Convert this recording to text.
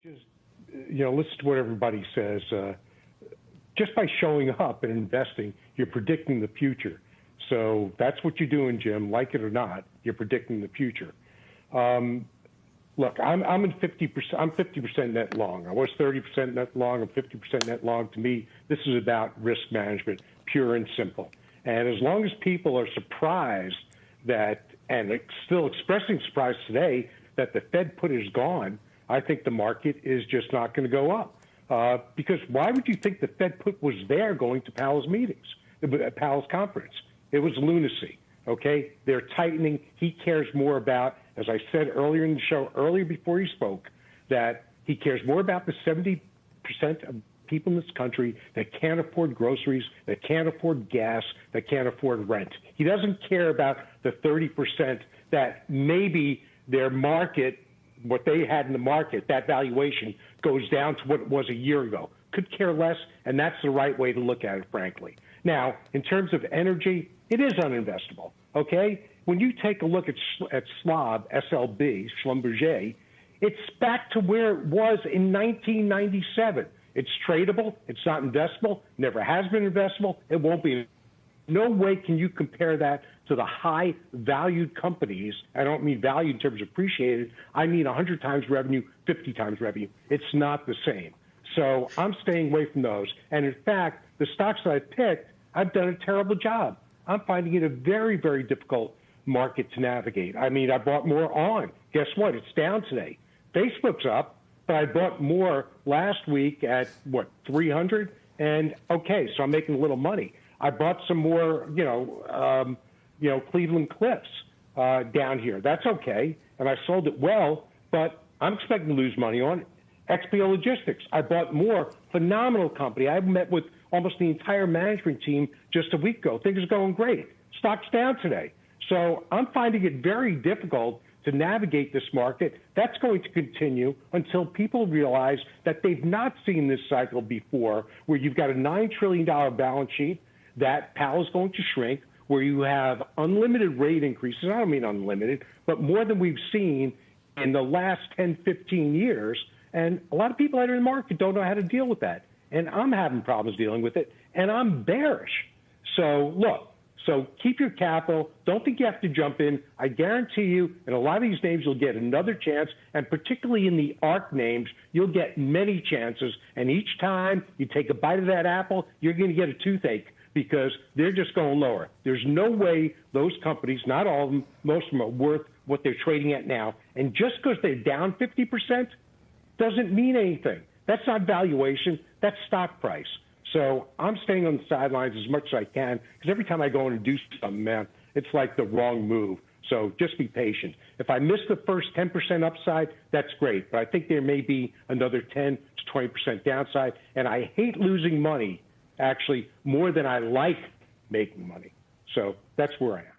Just, listen to what everybody says. Just by showing up and investing, you're predicting the future. So that's what you're doing, Jim. Like it or not, you're predicting the future. Look, I'm in 50%. I'm 50% net long. I was 30% net long. I'm 50% net long. To me, this is about risk management, pure and simple. And as long as people are surprised that, and still expressing surprise today, that the Fed put is gone, I think the market is just not going to go up. Because why would you think the Fed put was there going to Powell's meetings, Powell's conference? It was lunacy, okay? They're tightening. He cares more about, as I said earlier in the show, earlier before he spoke, that he cares more about the 70% of people in this country that can't afford groceries, that can't afford gas, that can't afford rent. He doesn't care about the 30% that maybe their market, what they had in the market, that valuation goes down to what it was a year ago. Could care less, and that's the right way to look at it, frankly. Now, in terms of energy, it is uninvestable, okay? When you take a look at SLB, SLB, Schlumberger, it's back to where it was in 1997. It's tradable. It's not investable. Never has been investable. It won't be. No way can you compare that to the high-valued companies. I don't mean value in terms of appreciated. I mean 100 times revenue, 50 times revenue. It's not the same. So I'm staying away from those. And in fact, the stocks that I picked, I've done a terrible job. I'm finding it a very, very difficult market to navigate. I mean, I bought more on. Guess what? It's down today. Facebook's up, but I bought more last week at, what, 300? And, okay, so I'm making a little money. I bought some more, Cleveland Cliffs down here. That's okay, and I sold it well, but I'm expecting to lose money on it. XPO Logistics, I bought more. Phenomenal company. I met with almost the entire management team just a week ago. Things are going great. Stock's down today. So I'm finding it very difficult to navigate this market. That's going to continue until people realize that they've not seen this cycle before, where you've got a $9 trillion balance sheet that Powell's going to shrink, where you have unlimited rate increases. I don't mean unlimited, but more than we've seen in the last 10, 15 years. And a lot of people out in the market don't know how to deal with that. And I'm having problems dealing with it, and I'm bearish. So look, so keep your capital. Don't think you have to jump in. I guarantee you, in a lot of these names, you'll get another chance, and particularly in the ARC names, you'll get many chances. And each time you take a bite of that apple, you're going to get a toothache because they're just going lower. There's no way those companies, not all of them, most of them are worth what they're trading at now. And just because they're down 50% doesn't mean anything. That's not valuation. That's stock price. So I'm staying on the sidelines as much as I can because every time I go in and do something, man, it's like the wrong move. So just be patient. If I miss the first 10% upside, that's great. But I think there may be another 10 to 20% downside. And I hate losing money, actually, more than I like making money. So that's where I am.